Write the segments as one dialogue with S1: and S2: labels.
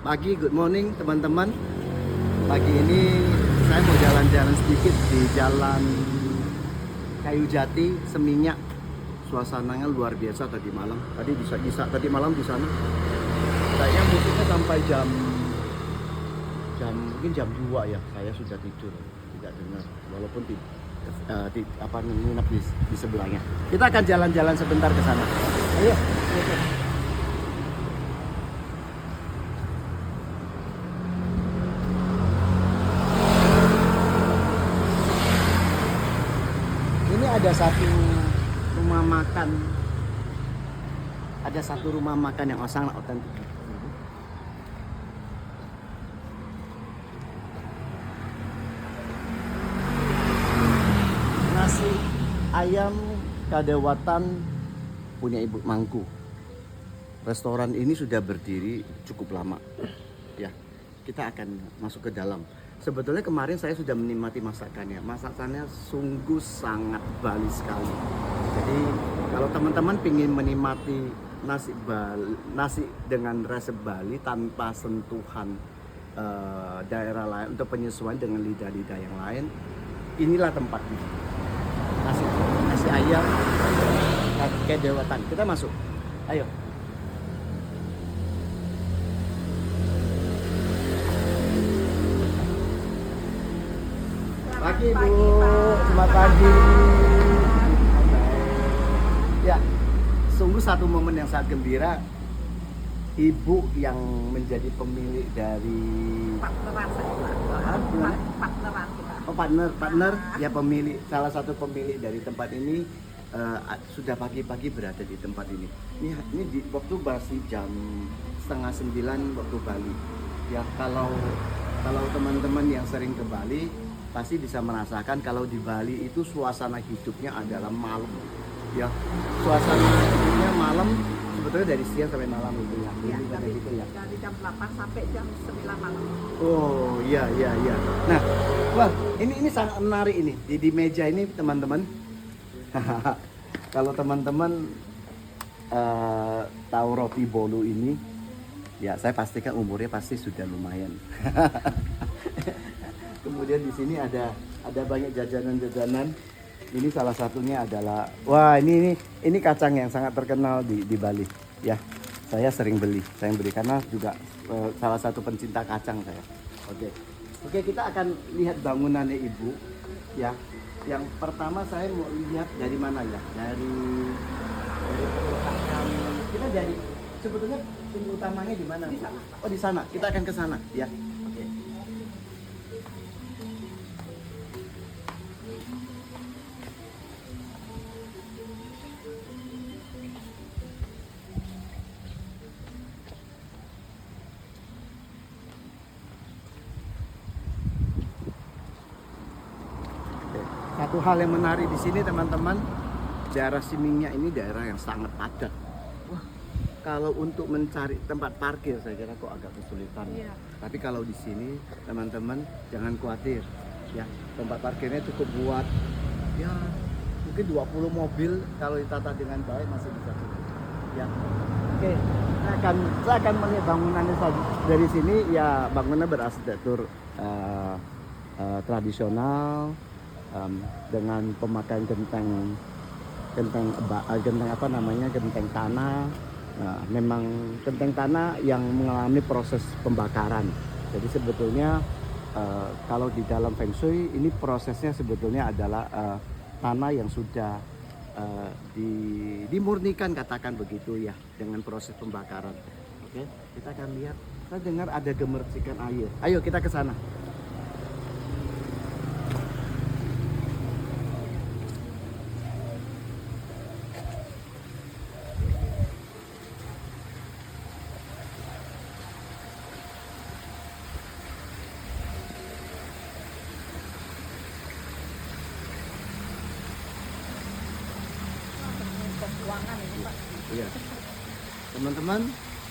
S1: Pagi, good morning teman-teman. Pagi ini saya mau jalan-jalan sedikit di jalan Kayu Jati, Seminyak. Suasananya luar biasa tadi malam. Tadi malam di sana. Kayaknya musiknya sampai jam mungkin jam 2 ya. Saya sudah tidur, tidak dengar. Walaupun nginep di sebelahnya. Kita akan jalan-jalan sebentar ke sana. Ayo. Ada satu rumah makan yang sangat otentik. Nasi ayam kadewatan punya Ibu Mangku. Restoran ini sudah berdiri cukup lama. Ya, kita akan masuk ke dalam. Sebetulnya kemarin saya sudah menikmati masakannya. Masakannya sungguh sangat Bali sekali. Jadi kalau teman-teman ingin menikmati nasi dengan resep Bali tanpa sentuhan daerah lain untuk penyesuaian dengan lidah-lidah yang lain, inilah tempatnya. Nasi ayam kadewatan. Kita masuk. Ayo. Pagi Bu, selamat pagi. Ya, sungguh satu momen yang sangat gembira. Ibu yang menjadi pemilik dari
S2: partneran saya, partneran kita.
S1: Oh, partner ya, pemilik, salah satu pemilik dari tempat ini sudah pagi-pagi berada di tempat ini. Ini di waktu masih jam 8:30 waktu Bali. Ya, kalau teman-teman yang sering ke Bali pasti bisa merasakan kalau di Bali itu suasana hidupnya adalah malam. Ya, suasana hidupnya malam sebetulnya dari siang sampai malam itu ya.
S2: Ya, dari jam 8 sampai jam 9 malam.
S1: Oh, iya. Nah, wah, ini sangat menarik ini. Di meja ini teman-teman. Kalau teman-teman tahu roti bolu ini, ya saya pastikan umurnya pasti sudah lumayan. Kemudian di sini ada banyak jajanan-jajanan. Ini salah satunya adalah, wah, ini kacang yang sangat terkenal di Bali. Ya, saya sering beli karena juga salah satu pencinta kacang saya. Oke, kita akan lihat bangunannya Ibu. Ya, yang pertama saya mau lihat dari mana ya? Dari peletakan. Kita dari sebetulnya pintu utamanya di mana? Di sana. Oh, di sana. Kita akan ke sana, ya. Satu hal yang menarik di sini teman-teman, daerah Seminyak ini daerah yang sangat padat. Wah, kalau untuk mencari tempat parkir saya kira kok agak kesulitan.
S2: Iya.
S1: Tapi kalau di sini teman-teman jangan khawatir, ya, tempat parkirnya cukup buat ya mungkin 20 mobil kalau ditata dengan baik masih bisa cukup. Ya, oke. Saya akan melihat bangunannya dari sini. Ya, bangunannya berarsitektur tradisional. Dengan pemakaian genteng tanah. Memang genteng tanah yang mengalami proses pembakaran. Jadi sebetulnya kalau di dalam Feng Shui ini prosesnya sebetulnya adalah tanah yang sudah dimurnikan, katakan begitu ya, dengan proses pembakaran. Oke, kita akan lihat. Saya dengar ada gemercikan air. Ayo kita ke sana.
S2: Ruangan ini, Pak.
S1: Iya. Teman-teman,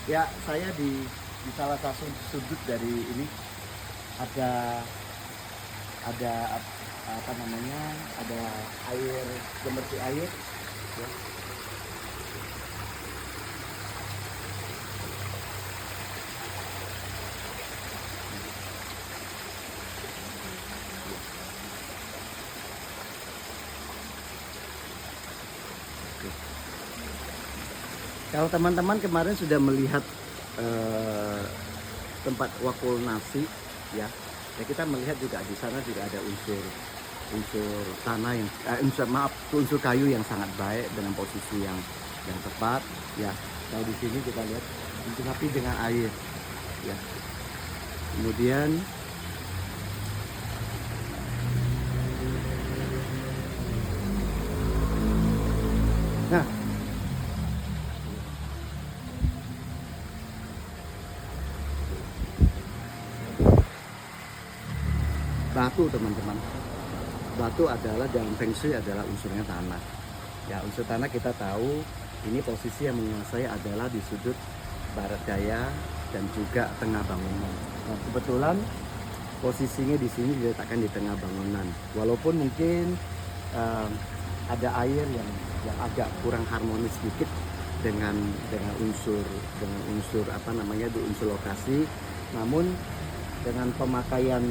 S1: ya saya di salah satu sudut dari ini ada apa namanya, ada air, gemerci air ya. Kalau teman-teman kemarin sudah melihat tempat wakul nasi, ya, ya kita melihat juga di sana juga ada unsur tanah yang unsur kayu yang sangat baik dengan posisi yang tepat, ya. Kalau di sini kita lihat dilengkapi dengan air, ya. Kemudian nah, batu teman-teman, batu adalah dalam feng shui adalah unsurnya tanah, ya. Unsur tanah kita tahu ini posisi yang menguasai adalah di sudut barat daya dan juga tengah bangunan. Nah, kebetulan posisinya di sini diletakkan di tengah bangunan, walaupun mungkin ada air yang agak kurang harmonis sedikit dengan unsur apa namanya di unsur lokasi, namun dengan pemakaian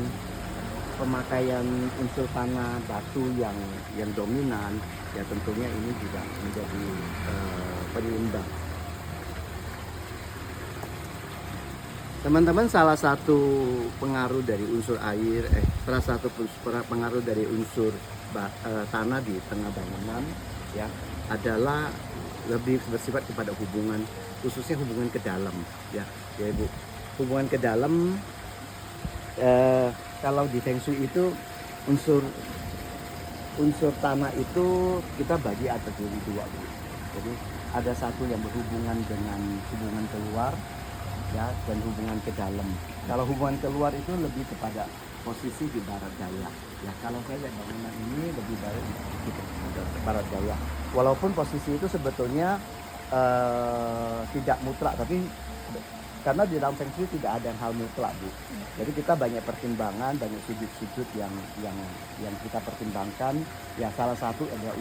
S1: unsur tanah batu yang dominan, ya tentunya ini juga menjadi penyeimbang. Teman-teman, salah satu pengaruh dari unsur air, salah satu pengaruh dari unsur tanah di tengah bangunan, ya, adalah lebih bersifat kepada hubungan, khususnya hubungan ke dalam, ya Ibu. Hubungan ke dalam, kalau di Feng Shui itu unsur tanah itu kita bagi ada jadi dua, Bu. Jadi ada satu yang berhubungan dengan hubungan keluar, ya, dan hubungan ke dalam. Kalau hubungan keluar itu lebih kepada posisi di barat daya, ya. Kalau saya lihat bangunan ini lebih di barat daya, walaupun posisi itu sebetulnya tidak mutlak, tapi karena di dalam Feng Shui tidak ada hal mutlak, Bu. Jadi kita banyak pertimbangan, banyak sudut-sudut yang kita pertimbangkan, ya. Salah satu adalah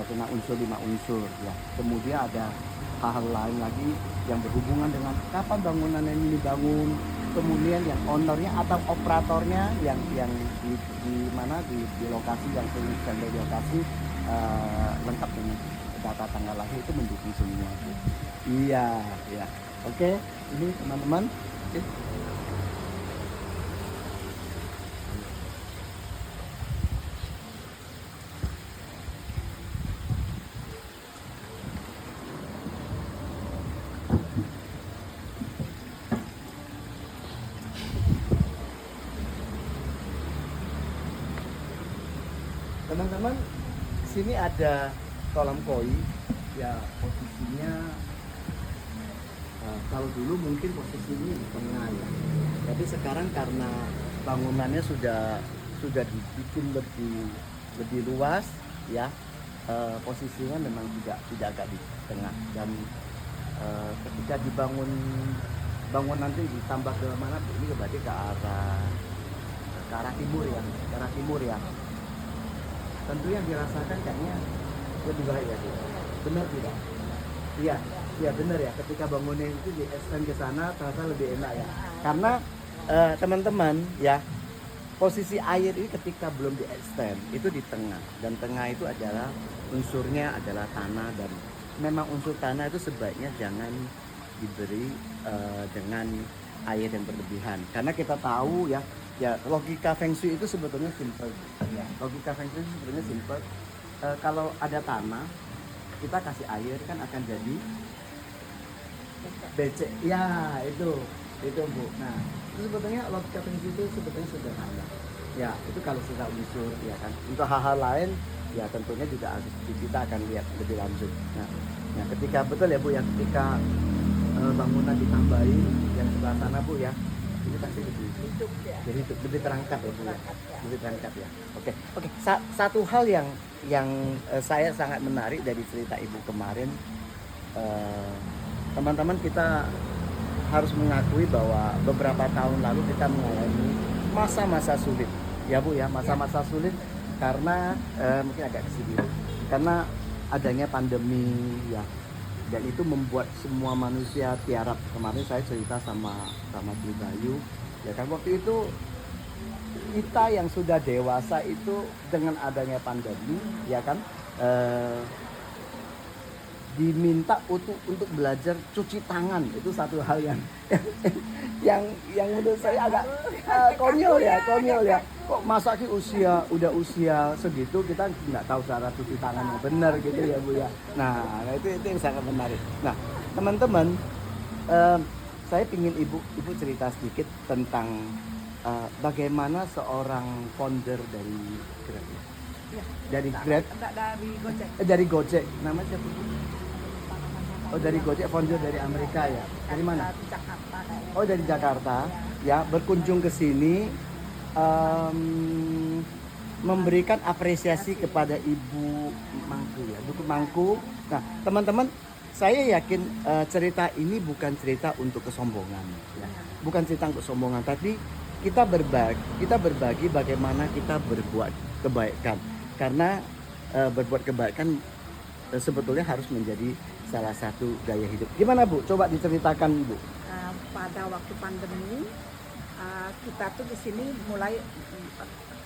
S1: tentang unsur 5 unsur, ya. Kemudian ada hal-hal lain lagi yang berhubungan dengan kapan bangunan ini dibangun, kemudian yang ownernya atau operatornya yang di mana di lokasi yang tuliskan di lokasi lengkap dengan data tanggal lahir itu mendukung semua. Iya, ya. Oke, ini teman-teman. Oke. Teman-teman, sini ada kolam koi, ya. Posisinya kalau dulu mungkin posisinya di tengah, ya. Tapi sekarang karena bangunannya sudah dibikin lebih luas, ya. Posisinya memang tidak agak di tengah, dan ketika dibangun bangunan itu ditambah ke mana, ini berarti ke arah timur, ya, ke arah timur, ya. Tentu yang dirasakan kayaknya lebih baik, ya, benar tidak? Iya, iya benar, ya. Ketika bangunan itu di extend ke sana terasa lebih enak, ya. Karena teman-teman, ya, posisi air ini ketika belum di extend itu di tengah, dan tengah itu adalah unsurnya adalah tanah, dan memang unsur tanah itu sebaiknya jangan diberi dengan air yang berlebihan, karena kita tahu, ya. Ya, logika Feng Shui itu sebetulnya simple, ya. Logika Feng Shui itu sebetulnya simple. Kalau ada tanah, kita kasih air kan akan jadi becek. Ya, itu Bu. Nah, itu sebetulnya logika Feng Shui itu sebetulnya sederhana. Ya, itu kalau sudah unsur, ya kan. Untuk hal-hal lain, ya tentunya juga kita akan lihat lebih lanjut. Nah, ketika betul, ya, Bu, ya, ketika bangunan ditambahin yang sebelah sana, Bu, ya. Ini pasti hidup, ya. Jadi lebih terangkat, ya, Bu, ya. Lebih terangkat, ya. Oke. Satu hal yang saya sangat menarik dari cerita Ibu kemarin, teman-teman, kita harus mengakui bahwa beberapa tahun lalu kita mengalami masa-masa sulit, ya, Bu, ya. Masa-masa sulit karena mungkin agak kesini, karena adanya pandemi, ya. Dan itu membuat semua manusia tiarap. Kemarin saya cerita sama Bu Bayu, ya kan, waktu itu kita yang sudah dewasa itu dengan adanya pandemi, ya kan, diminta untuk belajar cuci tangan. Itu satu hal yang yang menurut saya agak konyol ya. Kok masa ki udah usia segitu kita nggak tahu cara cuci tangan yang benar gitu ya Bu ya. Nah itu yang sangat menarik. Nah teman-teman, saya ingin ibu cerita sedikit tentang bagaimana seorang founder dari Grab.
S2: Ya.
S1: Dari Grab,
S2: Dari Gojek.
S1: dari Gojek. Namanya siapa Bu? Oh dari Gojek, founder dari Amerika ya. Dari mana?
S2: Dari Jakarta kayaknya.
S1: Oh dari Jakarta. Ya berkunjung ke sini, memberikan apresiasi kepada Ibu Mangku ya, Bu Mangku. Nah teman-teman, saya yakin cerita ini bukan cerita untuk kesombongan, ya. Bukan cerita untuk kesombongan, tapi kita berbagi bagaimana kita berbuat kebaikan. Karena berbuat kebaikan sebetulnya harus menjadi salah satu gaya hidup. Gimana Bu? Coba diceritakan Bu.
S2: Pada waktu pandemi, kita tuh di sini mulai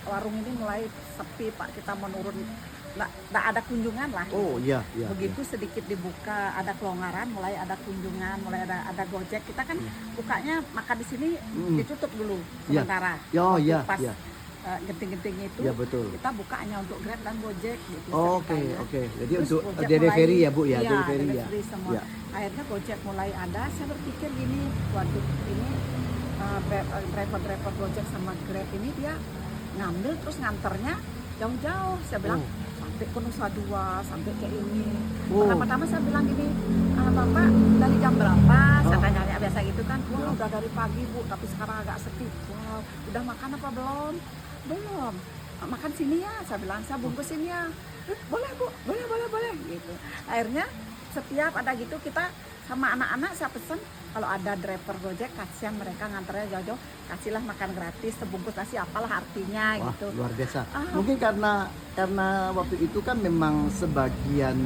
S2: warung ini mulai sepi Pak. Kita menurun, nggak ada kunjungan lah.
S1: Oh iya.
S2: Begitu sedikit dibuka, ada kelonggaran, mulai ada kunjungan, mulai ada Gojek. Kita kan bukanya makan di sini ditutup dulu sementara.
S1: Oh iya.
S2: Pas genting-gentingnya itu,
S1: Ya betul.
S2: kita buka hanya untuk Grab dan Gojek gitu.
S1: Oke. Jadi
S2: Terus
S1: untuk
S2: Gojek
S1: delivery
S2: mulai-
S1: ya Bu ya,
S2: iya,
S1: delivery ya.
S2: delivery semua.
S1: Ya.
S2: Akhirnya Gojek mulai ada, saya berpikir gini, waduh ini driver Gojek sama Grab ini dia ngambil terus nganternya jauh-jauh. Saya bilang sampai ke Nusa Dua, sampai ke ini. Pertama-tama saya bilang gini, Bapak dari jam berapa? Saya tanya biasa gitu kan. Wah udah dari pagi Bu, tapi sekarang agak sepi. Wow, udah makan apa belum? Belum. Makan sini ya, saya bilang, saya bungkusin ya. Boleh Bu, boleh gitu. Akhirnya setiap ada gitu kita sama anak-anak saya pesen, kalau ada driver Gojek kasihan mereka nganternya jauh-jauh, kasihlah makan gratis sebungkus nasi, apalah artinya.
S1: Wah,
S2: gitu.
S1: luar biasa. Mungkin karena waktu itu kan memang sebagian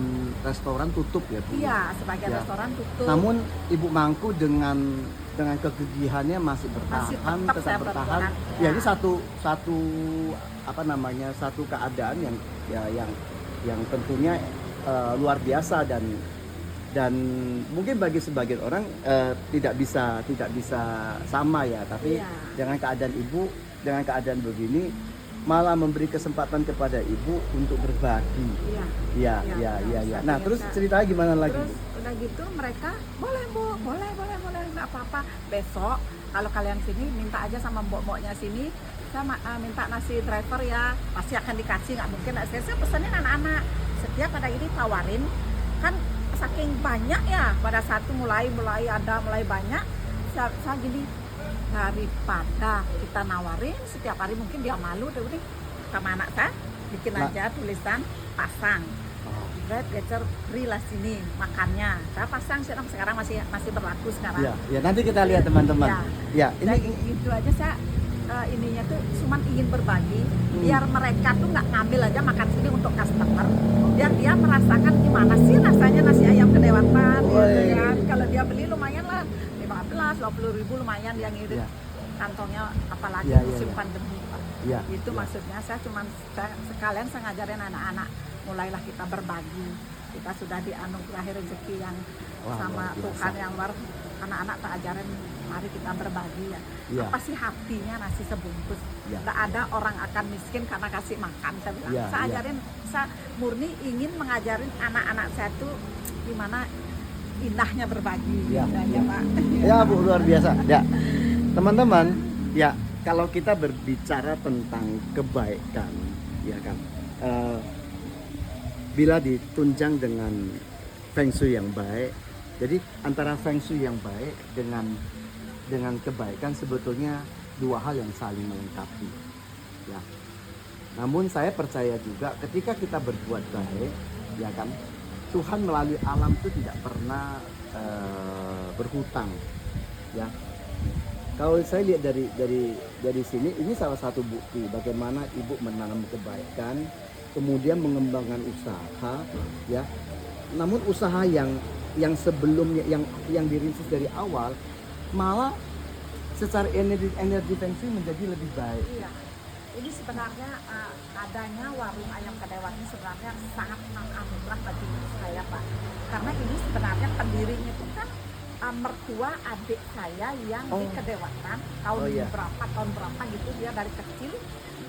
S1: restoran tutup ya Bu.
S2: Iya, sebagian
S1: Ya.
S2: restoran tutup.
S1: Namun Ibu Mangku dengan kegigihannya masih bertahan,
S2: tetap
S1: tetap
S2: saya
S1: bertahan.
S2: bertahan.
S1: Ya ini satu satu keadaan yang tentunya luar biasa dan mungkin bagi sebagian orang tidak bisa sama ya, tapi
S2: Iya.
S1: dengan keadaan ibu, dengan keadaan begini malah memberi kesempatan kepada ibu untuk berbagi.
S2: Iya.
S1: Ya. Nah terus ceritanya gimana lagi
S2: Terus
S1: Bu?
S2: udah gitu mereka boleh Bu, boleh nggak apa-apa. Besok kalau kalian sini minta aja sama mbok-mboknya sini, saya minta nasi driver ya, pasti akan dikasih, nggak mungkin nggak. Saya pesenin anak-anak setiap ada ini tawarin kan, saking banyak ya pada saat itu mulai banyak. Saya gini, daripada kita nawarin setiap hari mungkin dia malu deh, udah sama anak saya bikin aja tulisan pasang Grab Getcher free lah sini makannya. Saya pasang sekarang masih berlaku sekarang.
S1: Ya nanti kita lihat teman-teman. Ya,
S2: ini itu aja saya ininya tuh cuman ingin berbagi biar mereka tuh nggak ngambil aja makan sini untuk customer, biar dia merasakan gimana sih rasanya nasi ayam kedewatan gitu kan. Kalau dia beli lumayan lah 15-20 ribu lumayan dia ngirit kantongnya, apalagi musim pandemi Pak. Itu maksudnya saya sekalian ngajarin anak-anak, mulailah kita berbagi. Kita sudah dianugerahi rezeki yang sama Tuhan yang luar. Anak-anak tak ajarin, mari kita berbagi ya. Apa sih hatinya nasi sebungkus? Tidak ada orang akan miskin karena kasih makan. Saya bilang, saya ajarin, saya murni ingin mengajarin anak-anak saya tuh gimana indahnya berbagi. Ya Pak.
S1: Ya Bu, luar biasa. Ya teman-teman, ya kalau kita berbicara tentang kebaikan, ya kan, bila ditunjang dengan feng shui yang baik. Jadi antara feng shui yang baik dengan kebaikan sebetulnya dua hal yang saling melengkapi. Ya. Namun saya percaya juga ketika kita berbuat baik, ya kan, Tuhan melalui alam itu tidak pernah berhutang. Ya. Kalau saya lihat dari sini, ini salah satu bukti bagaimana ibu menanam kebaikan, kemudian mengembangkan usaha, ya. Namun usaha yang sebelumnya yang dirintis dari awal malah secara energi feng shui menjadi lebih baik.
S2: Ini sebenarnya adanya warung ayam Kadewat ini sebenarnya sangat anugerah bagi saya Pak. Karena ini sebenarnya pendirinya itu kan mertua adik saya yang di
S1: Oh.
S2: Kedewatan tahun
S1: Oh, iya.
S2: tahun berapa gitu, dia dari kecil.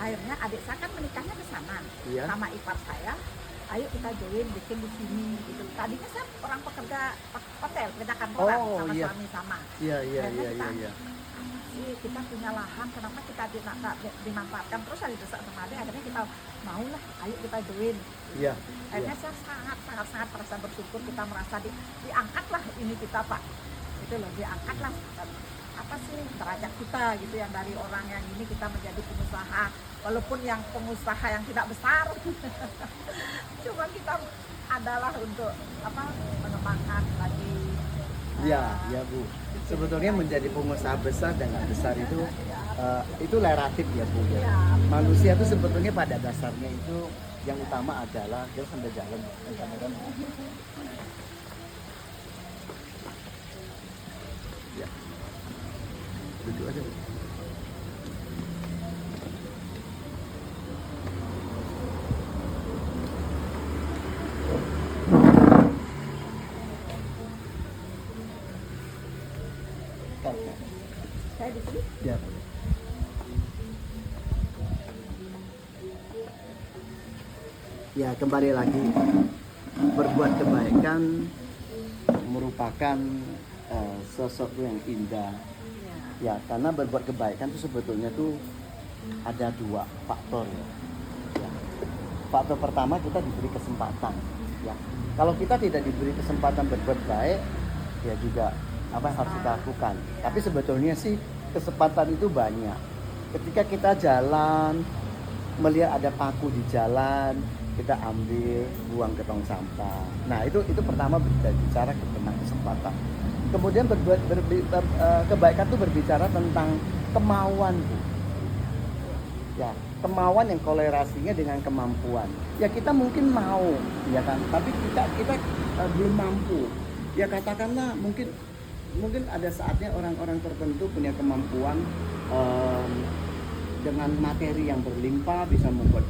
S2: Akhirnya adik saya kan menikahnya ke sana
S1: Iya.
S2: sama ipar saya. Ayo kita join bikin di sini gitu. Tadinya saya orang pekerja hotel, kerja kantoran
S1: Oh,
S2: sama
S1: iya.
S2: suami sama.
S1: Iya, iya,
S2: Akhirnya
S1: iya, iya,
S2: kita,
S1: iya.
S2: kita punya lahan, kenapa kita dimanfaatkan terus ada desak sama adik, akhirnya kita maulah, ayo kita join.
S1: Iya.
S2: Akhirnya saya sangat merasa bersyukur, kita merasa diangkatlah ini kita Pak, itu loh, diangkatlah apa sih derajat kita gitu, yang dari orang yang ini kita menjadi pengusaha, walaupun yang pengusaha yang tidak besar, cuma kita adalah untuk apa mengembangkan lagi.
S1: Iya, iya Bu. Sebetulnya menjadi pengusaha besar dan nggak besar itu relatif ya Bu. Ya.
S2: Ya,
S1: Manusia itu sebetulnya pada dasarnya itu yang utama adalah dia sambil jalan. Ya. Duduk aja Bu.
S2: saya di sini.
S1: Ya. Ya, kembali lagi, berbuat kebaikan merupakan sesuatu yang indah.
S2: Ya.
S1: Ya, karena berbuat kebaikan itu sebetulnya tuh ada dua faktor ya. Ya. Faktor pertama, kita diberi kesempatan. Ya, kalau kita tidak diberi kesempatan berbuat baik, ya juga apa yang harus kita lakukan. Tapi sebetulnya sih kesempatan itu banyak. Ketika kita jalan, melihat ada paku di jalan, kita ambil, buang ke tong sampah. Nah, itu pertama berbicara tentang kesempatan. Kemudian kebaikan itu berbicara tentang kemauan, Bu. Ya, kemauan yang kolerasinya dengan kemampuan. Ya, kita mungkin mau, ya kan, tapi kita belum mampu. Ya, katakanlah mungkin ada saatnya orang-orang tertentu punya kemampuan dengan materi yang berlimpah bisa membuat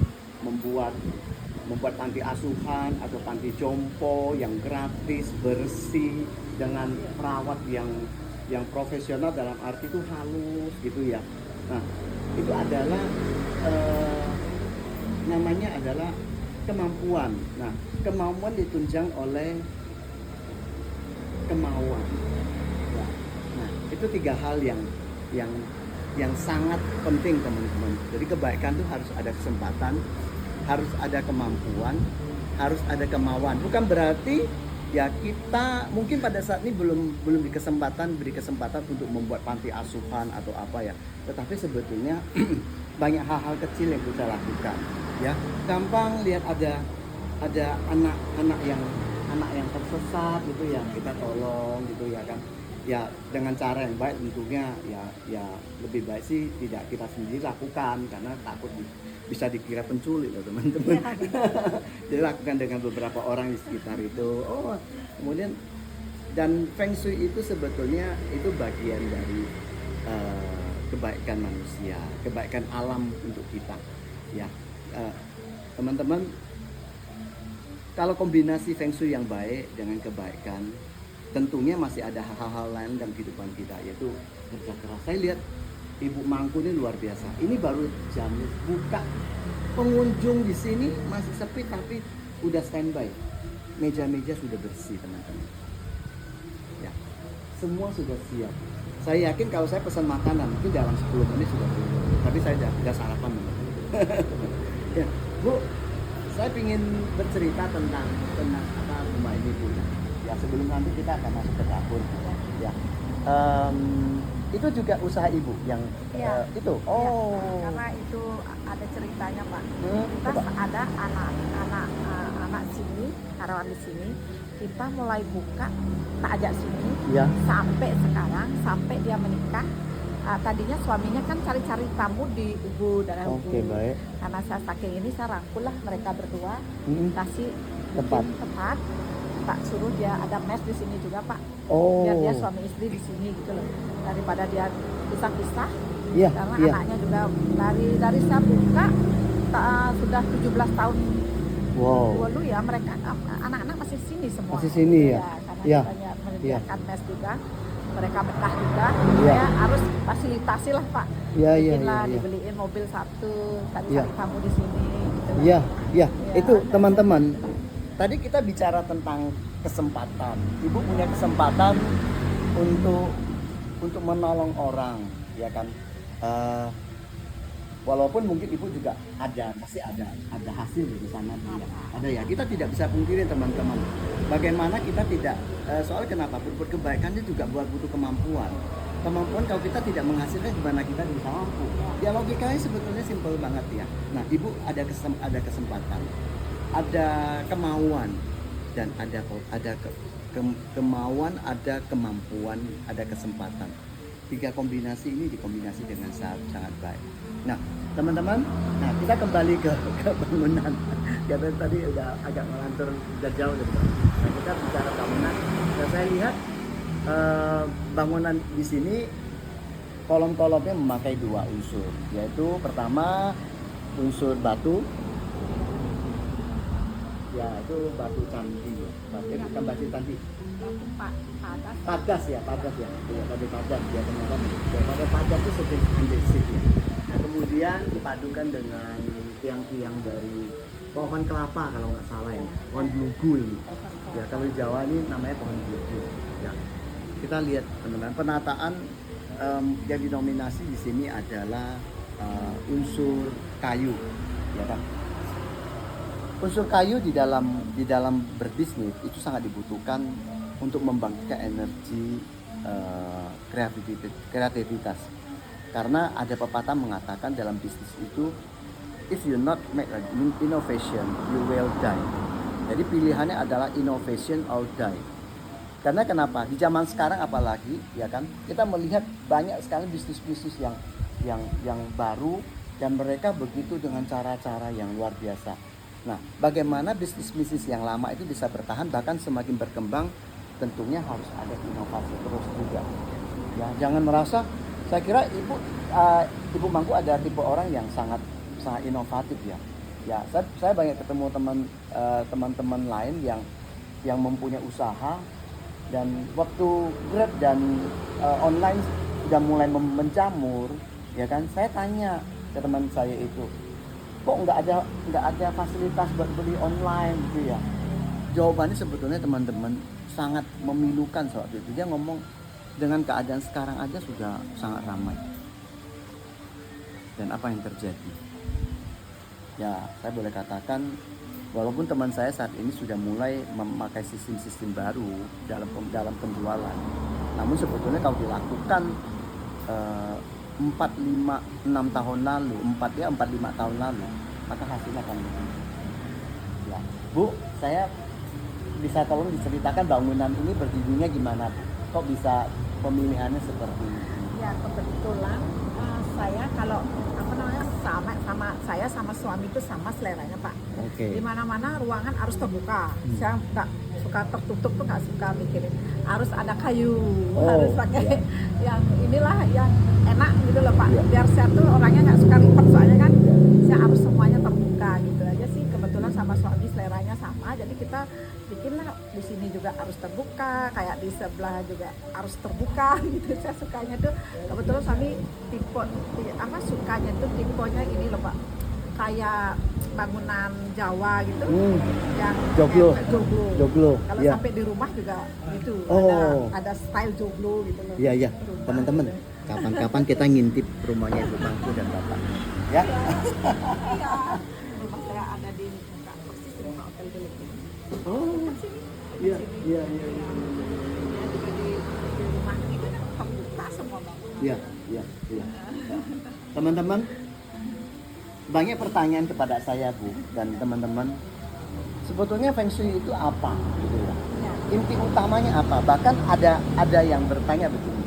S1: panti asuhan atau panti jompo yang gratis, bersih, dengan perawat yang profesional, dalam arti itu halus gitu ya. Nah, itu adalah namanya adalah kemampuan. Nah, kemampuan ditunjang oleh kemauan. Ya. Nah, itu tiga hal yang sangat penting teman-teman. Jadi kebaikan itu harus ada kesempatan, harus ada kemampuan, harus ada kemauan. Bukan berarti ya kita mungkin pada saat ini belum beri kesempatan untuk membuat panti asuhan atau apa ya. Tetapi sebetulnya banyak hal-hal kecil yang kita lakukan. Ya, gampang lihat ada anak yang tersesat gitu ya, kita tolong gitu ya kan. Ya dengan cara yang baik tentunya ya lebih baik sih tidak kita sendiri lakukan, karena takut bisa dikira penculik loh teman-teman. Dilakukan dengan beberapa orang di sekitar itu. Oh, kemudian dan Feng Shui itu sebetulnya itu bagian dari kebaikan manusia, kebaikan alam untuk kita. Ya, teman-teman, kalau kombinasi Feng Shui yang baik dengan kebaikan, tentunya masih ada hal-hal lain dalam kehidupan kita, yaitu kerja keras. Saya lihat Ibu Mangku ini luar biasa. Ini baru jam buka, pengunjung di sini masih sepi tapi udah standby. Meja-meja sudah bersih teman-teman. Ya, semua sudah siap. Saya yakin kalau saya pesan makanan mungkin dalam 10 menit sudah turun. Tapi saya udah sarapan teman-teman. Ya, Bu, saya ingin bercerita tentang apa rumah ini Bu. Ya, sebelum nanti kita akan masuk ke dapur. Ya, itu juga usaha Ibu yang
S2: Iya.
S1: itu.
S2: Ya,
S1: Oh,
S2: karena itu ada ceritanya Pak. Kita
S1: coba.
S2: ada anak sini, karyawan di sini. Kita mulai buka, tak ajak sini,
S1: Ya.
S2: sampai sekarang, sampai dia menikah. Tadinya suaminya kan cari-cari tamu di Ubud, daerah Ubud.
S1: Oke, baik.
S2: Karena saya saking ini, saya rangkul lah mereka berdua, kasih
S1: Tempat.
S2: bikin tempat. Tak suruh dia ada mes di sini juga Pak.
S1: Oh.
S2: Biar dia suami istri di sini gitu loh. Daripada dia pisah-pisah,
S3: Iya,
S2: Karena
S3: iya.
S2: anaknya juga dari saya buka sudah 17 tahun
S3: Wow.
S2: dulu ya, mereka anak-anak masih sini semua.
S3: Masih sini ya?
S2: Karena
S3: Iya.
S2: kita menyediakan mes juga, mereka betah juga.
S3: Iya.
S2: Saya harus fasilitasi lah Pak.
S3: Iya, iya,
S2: Bikin lah,
S3: iya, iya.
S2: dibeliin mobil satu, tadi
S3: Iya.
S2: cari tamu di sini. Gitu lah.
S3: Iya, iya.
S2: Iya.
S3: Itu teman-teman.
S1: Tadi kita bicara tentang kesempatan. Ibu punya kesempatan untuk menolong orang, ya kan? Walaupun mungkin ibu juga masih ada hasil di sana, ada ya. Kita tidak bisa pungkiri teman-teman. Bagaimana kita tidak, soal kenapa berbuat kebaikan itu juga butuh kemampuan. Kemampuan kalau kita tidak menghasilkan gimana kita bisa mampu. Ya logikanya sebetulnya simpel banget ya. Nah ibu ada kesempatan, ada kemauan dan ada kemauan, ada kemampuan, ada kesempatan. 3 kombinasi ini dikombinasi dengan sangat baik. Nah, teman-teman, kita kembali ke bangunan. Karena tadi udah agak melantur, udah jauh dari bangunan. Nah, kita bicara bangunan. Dan saya lihat bangunan di sini kolom-kolomnya memakai 2 unsur, yaitu pertama unsur batu. Ya, itu batu candi. Bukan batu candi.
S2: Batu padas.
S1: Padas ya. Iya, pada padas ya teman-teman. Ya, pada padas itu seperti andesit ya. Nah, kemudian dipadukan dengan tiang-tiang dari pohon kelapa kalau nggak salah ya, pohon blugu ini. Ya, kalau di Jawa ini namanya pohon blugu. Ya. Kita lihat teman-teman, penataan yang dinominasi di sini adalah unsur kayu, ya kan? Unsur kayu di dalam berbisnis itu sangat dibutuhkan untuk membangkitkan energi kreativitas. Karena ada pepatah mengatakan dalam bisnis itu, if you not make an innovation, you will die. Jadi pilihannya adalah innovation or die. Karena kenapa? Di zaman sekarang apalagi, ya kan, kita melihat banyak sekali bisnis-bisnis yang baru dan mereka begitu dengan cara-cara yang luar biasa. Nah, bagaimana bisnis-bisnis yang lama itu bisa bertahan bahkan semakin berkembang, tentunya harus ada inovasi terus juga. Ya, jangan merasa, saya kira Ibu Mangku ada tipe orang yang sangat inovatif ya. Ya, saya banyak ketemu teman-teman lain yang mempunyai usaha dan waktu Grab dan online sudah mulai menjamur, ya kan? Saya tanya ke teman saya itu, kok nggak ada fasilitas buat beli online gitu ya? Jawabannya sebetulnya teman-teman sangat memilukan soal itu. Dia ngomong dengan keadaan sekarang aja sudah sangat ramai. Dan apa yang terjadi? Ya, saya boleh katakan walaupun teman saya saat ini sudah mulai memakai sistem-sistem baru dalam penjualan, namun sebetulnya kalau dilakukan 4, 5, 6 tahun lalu, 4-5 tahun lalu, maka hasilnya akan lebih. Ya, Bu, saya bisa tolong diceritakan bangunan ini berdirinya gimana, Bu? Kok bisa pemilihannya seperti ini?
S2: Ya kebetulan saya kalau sama suami itu sama seleranya Pak.
S1: Oke.
S2: Di mana-mana ruangan harus terbuka. Saya nggak suka tertutup tuh, nggak suka mikirin. Harus ada kayu, harus pakai yang inilah yang enak gitu loh Pak.
S1: Iya.
S2: Biar saya tuh orangnya nggak suka ribet soalnya kan. Saya harus semuanya terbuka gitu aja sih. Kebetulan sama suami seleranya sama, jadi kita bikinlah di sini juga harus terbuka, kayak di sebelah juga harus terbuka gitu. Saya sukanya tuh kebetulan suami sukanya tuh tipenya ini loh Pak, kayak bangunan Jawa gitu, yang
S3: Joglo.
S2: Joglo. Kalau
S3: Iya.
S2: sampai di rumah juga gitu,
S3: Oh.
S2: ada style Joglo gitu loh.
S1: Iya,
S2: Rumah
S1: teman-teman.
S2: gitu.
S1: Kapan-kapan kita ngintip rumahnya Ibu Mangku dan Bapak. Ya.
S2: Iya, rumah saya ada di muka persis di muka hotel dulu.
S1: Oh. Iya.
S2: Ya, juga di rumah itu kan terbuka semua bangunan.
S1: Iya. Teman-teman, banyak pertanyaan kepada saya, Bu, dan teman-teman. Sebetulnya Feng Shui itu apa gitu ya?
S2: Ya.
S1: Inti utamanya apa? Bahkan ada yang bertanya begini.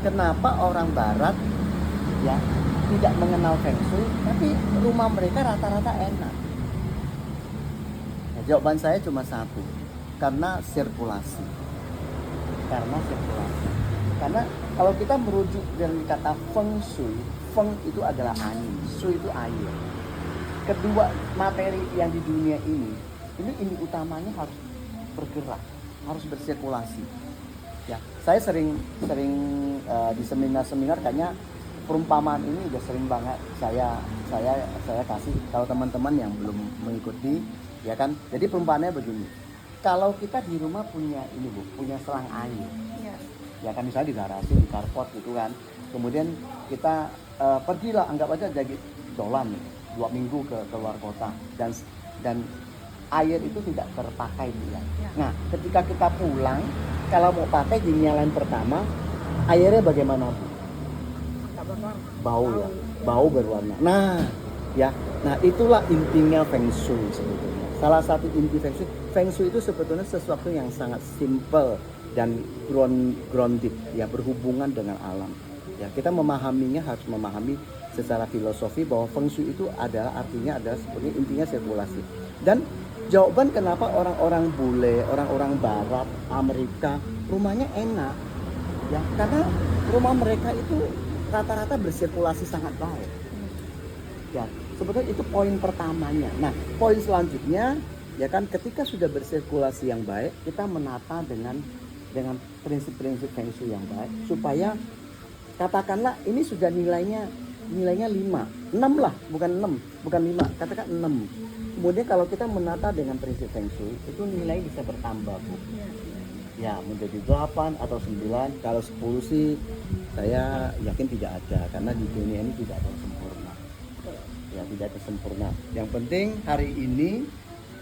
S1: Kenapa orang barat ya tidak mengenal Feng Shui tapi rumah mereka rata-rata enak? Nah, jawaban saya cuma satu. Karena sirkulasi. Karena Kalau kita merujuk dari kata feng shui, feng itu adalah angin, shui itu air. Kedua materi yang di dunia ini utamanya harus bergerak, harus bersirkulasi. Ya, saya sering di seminar kayaknya perumpamaan ini udah sering banget saya kasih kalau teman-teman yang belum mengikuti, ya kan. Jadi perumpamaannya begini. Kalau kita di rumah punya punya selang air.
S2: Iya.
S1: Ya kan, misalnya di garasi, di carport gitu kan. Kemudian kita pergilah, anggap aja jadi dolan 2 minggu ke luar kota dan air itu tidak terpakai ya. Nah, ketika kita pulang, kalau mau pakai dinyalain pertama, airnya bagaimana Bu?
S2: Nggak berwarna.
S1: Bau ya, bau berwarna. Nah, ya, nah itulah intinya Feng Shui sebetulnya. Salah satu inti Feng Shui itu sebetulnya sesuatu yang sangat simple dan grounded, ya, berhubungan dengan alam. Ya, kita memahaminya harus memahami secara filosofi bahwa Feng Shui itu adalah sebenarnya intinya sirkulasi. Dan jawaban kenapa orang-orang bule, orang-orang barat, Amerika, rumahnya enak, ya, karena rumah mereka itu rata-rata bersirkulasi sangat baik. Ya, sebetulnya itu poin pertamanya. Nah, poin selanjutnya, ya kan, ketika sudah bersirkulasi yang baik, kita menata dengan prinsip-prinsip Feng Shui yang baik, supaya katakanlah ini sudah nilainya 5, 6 lah, bukan 5, katakan 6. Kemudian kalau kita menata dengan prinsip Feng Shui, itu nilai bisa bertambah, Bu. Ya, menjadi 8 atau 9. Kalau 10 sih saya yakin tidak ada, karena di dunia ini tidak ada yang sempurna. Ya, tidak ada sempurna. Yang penting hari ini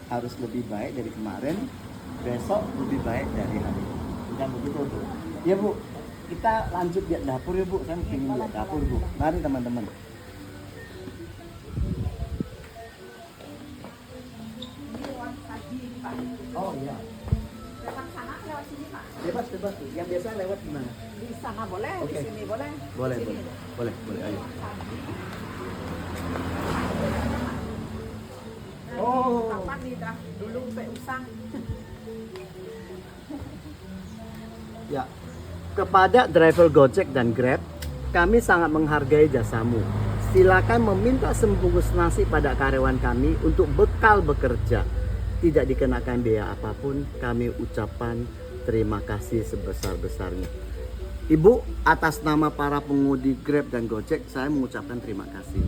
S1: harus lebih baik dari kemarin, besok lebih baik dari hari ini. Tidak begitu, Bu? Ya, Bu. Kita lanjut lihat dapur ya, Bu. Saya ingin lihat dapur, Bu. Mari teman-teman. Oh iya.
S2: Lewat sana, lewat sini Pak.
S1: Bebas, Bu. Yang biasa lewat gimana?
S2: Di sana boleh,
S1: Oke.
S2: di sini boleh.
S1: Boleh,
S2: Di sini.
S1: boleh, ayo. Oh.
S2: Kapan nih dah dulu sampai usang.
S1: Ya, kepada driver Gojek dan Grab, kami sangat menghargai jasamu. Silakan meminta sebungkus nasi pada karyawan kami untuk bekal bekerja. Tidak dikenakan biaya apapun, kami ucapkan terima kasih sebesar-besarnya. Ibu, atas nama para pengemudi Grab dan Gojek, saya mengucapkan terima kasih.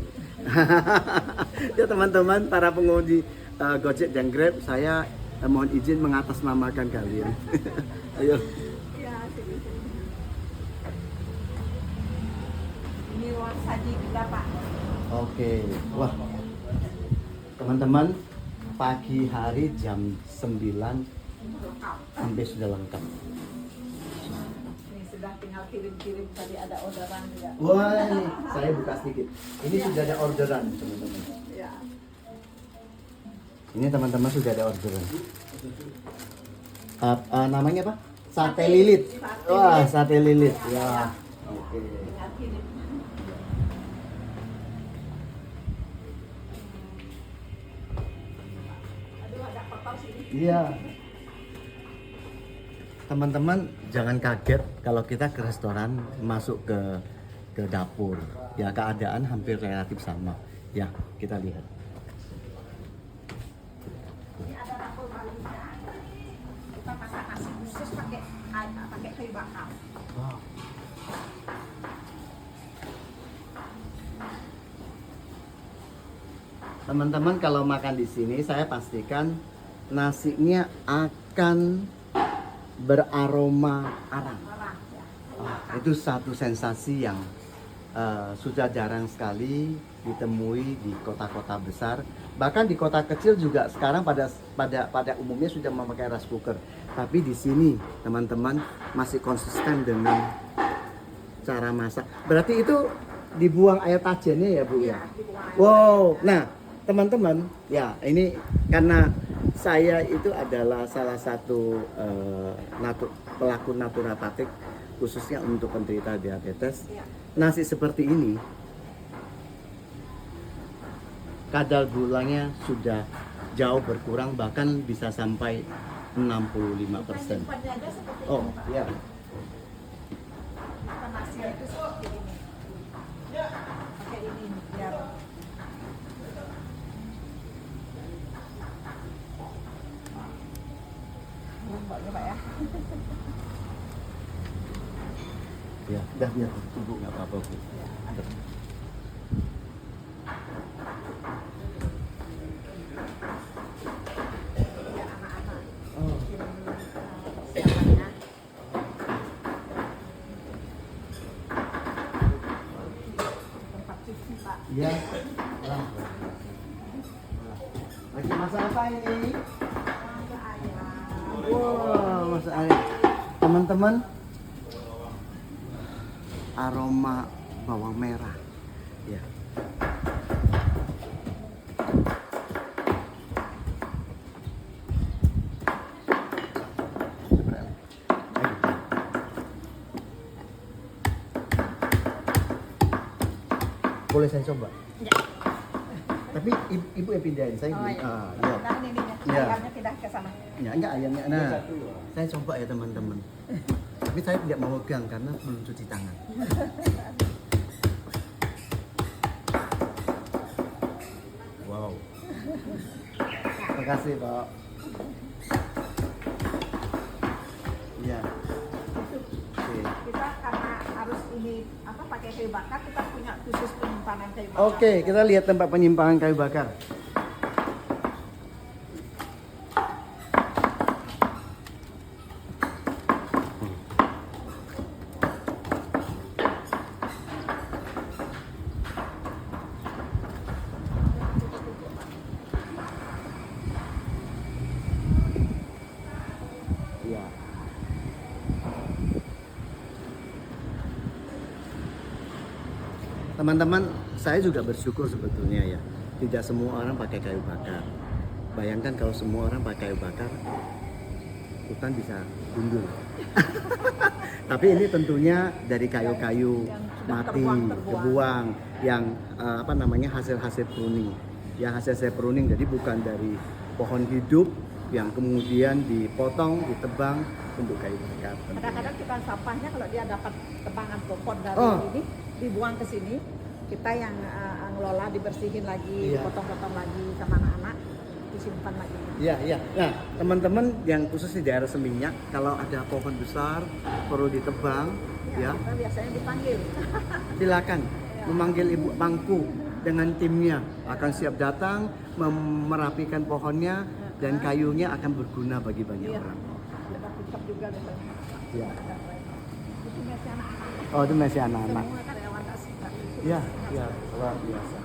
S1: Ya teman-teman, para pengemudi Gojek dan Grab, saya mohon izin mengatasnamakan kalian. Ayo.
S2: Ya, sini. Ini ruang saji kita Pak.
S1: Oke, wah, teman-teman, pagi hari jam 9
S2: Lengkap.
S1: sampai sudah lengkap.
S2: Ini sudah tinggal kirim-kirim, tadi ada orderan juga.
S1: Wah, ini saya buka sedikit. Ini sudah ada orderan, teman-teman.
S2: Ya.
S1: Ini teman-teman sudah ada orderan. Namanya apa? Sate lilit. Wah, sate lilit. Ya. Oke.
S2: Tinggal kirim. Aduh, ada kotor sini.
S1: Iya. Teman-teman jangan kaget kalau kita ke restoran masuk ke dapur. Ya, keadaan hampir relatif sama. Ya, kita lihat.
S2: Ini ada dapur Malaysia. Kita masak nasi khusus pakai kayu bakar.
S1: Wow. Teman-teman kalau makan di sini saya pastikan nasinya akan beraroma arang.
S2: Orang ya.
S1: Itu satu sensasi yang sudah jarang sekali ditemui di kota-kota besar. Bahkan di kota kecil juga sekarang pada umumnya sudah memakai rice cooker. Tapi di sini teman-teman masih konsisten dengan cara masak. Berarti itu dibuang air tajennya ya, Bu ya? Wow. Nah, teman-teman, ya ini karena saya itu adalah salah satu pelaku naturopatik khususnya untuk penderita diabetes. Nasi seperti ini kadar gulanya sudah jauh berkurang, bahkan bisa sampai 65%.
S2: Simpannya aja seperti
S1: Oh,
S2: ini, Pak.
S1: iya.
S2: Kita kasirnya itu seperti ini. Pakai ini biar Mbaknya Pak ya.
S1: Ya, dah biar ibu nggak apa-apa bu.
S2: Ya anak-anak.
S1: Oh.
S2: Siapanya. Tempat cuci Pak.
S1: Iya. Lagi masak apa ini?
S2: Ada ayam.
S1: Wow, masak ayam. Teman-teman, aroma bawang merah. Ya. Boleh saya coba?
S2: Ya.
S1: Tapi ibu yang pindahin saya.
S2: Oh, iya.
S1: Iya.
S2: Nah, ini
S1: Iya.
S2: ayamnya pindah ke sana.
S1: Ya, enggak ayamnya. Nah, saya coba ya teman-teman. Tapi saya tidak mau pegang karena belum cuci tangan. Wow. Terima kasih Pak. Iya. Oke.
S2: Kita karena harus ini apa pakai kayu bakar, kita punya khusus penyimpanan kayu bakar.
S1: Oke, kita lihat tempat penyimpanan kayu bakar. Iya. Teman-teman, saya juga bersyukur sebetulnya ya. Tidak semua orang pakai kayu bakar. Bayangkan kalau semua orang pakai kayu bakar, hutan bisa gundul. Tapi ini tentunya dari kayu-kayu
S2: Yang sudah
S1: mati,
S2: terbuang.
S1: kebuang, yang apa namanya hasil-hasil pruning. Yang hasil-hasil pruning, jadi bukan dari pohon hidup yang kemudian dipotong, ditebang untuk kayu bakar. tentunya.
S2: Kadang-kadang kita sampahnya kalau dia dapat tebangan pokok dari
S1: Oh.
S2: ini dibuang ke sini, kita yang ngelola dibersihin lagi,
S1: Iya.
S2: potong-potong lagi sama anak-anak, disimpan lagi.
S1: Iya, iya. Nah, teman-teman yang khusus di daerah Seminyak, kalau ada pohon besar perlu ditebang, ya,
S2: Kita biasanya dipanggil.
S1: silakan memanggil Ibu Mangku dengan timnya akan siap datang merapikan pohonnya dan kayunya akan berguna bagi banyak
S2: Iya.
S1: orang.
S2: Ada pickup juga biasanya.
S1: Iya.
S2: Ada driver. Itu biasa anak-anak.
S1: Oh, itu masih anak-anak.
S2: Semua karyawan tak suka.
S1: Iya, iya, luar biasa.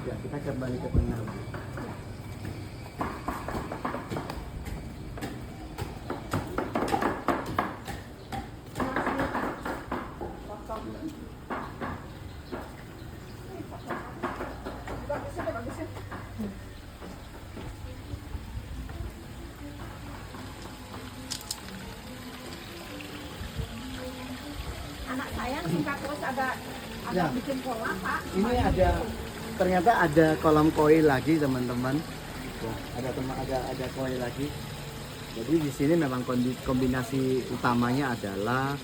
S1: Ya, kita kembali ke tengah.
S2: Bagusnya, bagusnya. Anak saya suka terus ada
S1: Ya.
S2: bikin pola Pak.
S1: Ini ada ternyata ada kolam koi lagi teman-teman. Ya, ada koi lagi. Jadi di sini memang kombinasi utamanya adalah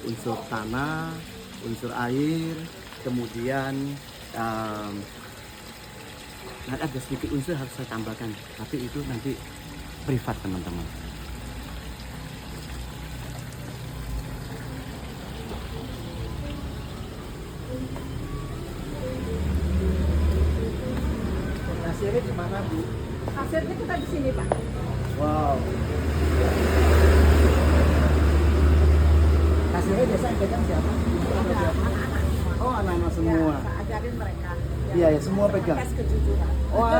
S1: unsur tanah, unsur air, kemudian ada sedikit unsur harus saya tambahkan, tapi itu nanti privat teman-teman. Hasilnya di mana Bu?
S2: Hasilnya kita di sini Pak.
S1: Wow. Hasilnya biasa yang pegang siapa?
S2: Ada anak-anak semua.
S1: Oh, anak-anak
S2: Ya,
S1: semua.
S2: saya ajarin mereka.
S1: Iya, ya, semua pegang.
S2: Tes kejujuran.
S1: Wah.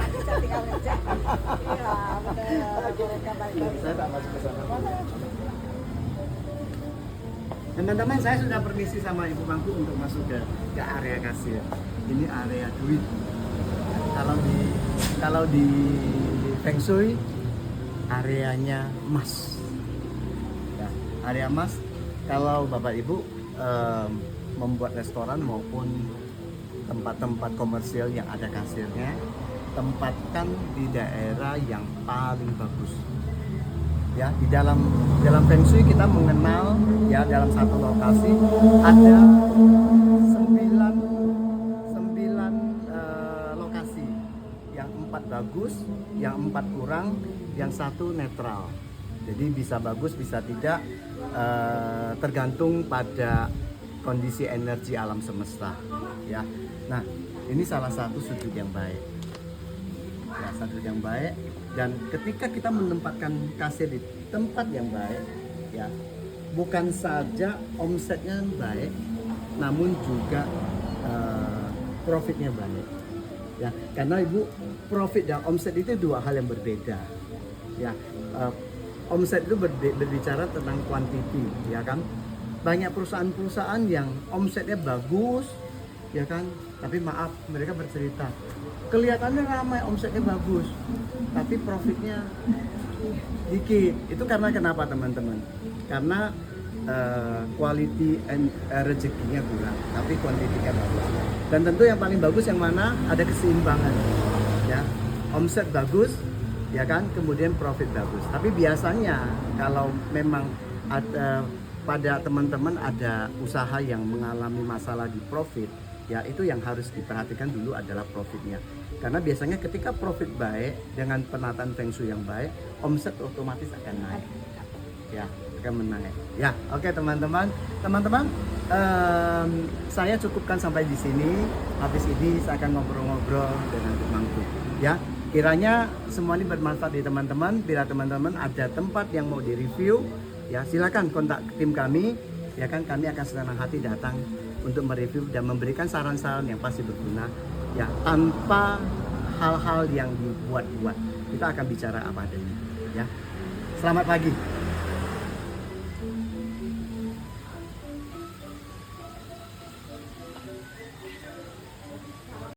S2: Bisa tinggal ngecek. Iya, benar. Mereka baik-baik.
S1: Saya tak masuk ke sana. Teman-teman, saya sudah permisi sama Ibu Mangku untuk masuk ke area kasir. Ini area duit. Kalau di Feng Shui areanya emas. Ya, area emas. Kalau Bapak Ibu membuat restoran maupun tempat-tempat komersial yang ada kasirnya, tempatkan di daerah yang paling bagus. Ya, di dalam Feng Shui kita mengenal ya dalam satu lokasi ada 9 lokasi, yang 4 bagus, yang 4 kurang, yang 1 netral. Jadi bisa bagus, bisa tidak, tergantung pada kondisi energi alam semesta. Ya, nah ini salah satu sudut yang baik. Ya, sudut yang baik. Dan ketika kita menempatkan kasir di tempat yang baik, ya, bukan saja omsetnya baik, namun juga profitnya baik. Ya, karena Ibu, profit dan omset itu 2 hal yang berbeda. Ya, omset itu berbicara tentang kuantiti, ya kan? Banyak perusahaan-perusahaan yang omsetnya bagus, ya kan? Tapi maaf, mereka bercerita, kelihatannya ramai, omsetnya bagus, tapi profitnya dikit. Itu karena kenapa teman-teman? Karena quality and rezekinya kurang, tapi kuantitinya bagus. Dan tentu yang paling bagus yang mana? Ada keseimbangan, ya. Omset bagus, ya kan? Kemudian profit bagus. Tapi biasanya kalau memang ada pada teman-teman ada usaha yang mengalami masalah di profit, ya itu yang harus diperhatikan dulu adalah profitnya. Karena biasanya ketika profit baik dengan penataan Feng Shui yang baik, omset otomatis akan naik. Ya, akan menaik. Ya, oke teman-teman. Teman-teman, saya cukupkan sampai di sini. Habis ini saya akan ngobrol-ngobrol dengan temanku. Ya, kiranya semua ini bermanfaat di teman-teman. Bila teman-teman ada tempat yang mau direview, ya silakan kontak tim kami. Ya kan, kami akan senang hati datang untuk mereview dan memberikan saran-saran yang pasti berguna, ya, tanpa hal-hal yang dibuat-buat. Kita akan bicara apa adanya, ya. Selamat pagi.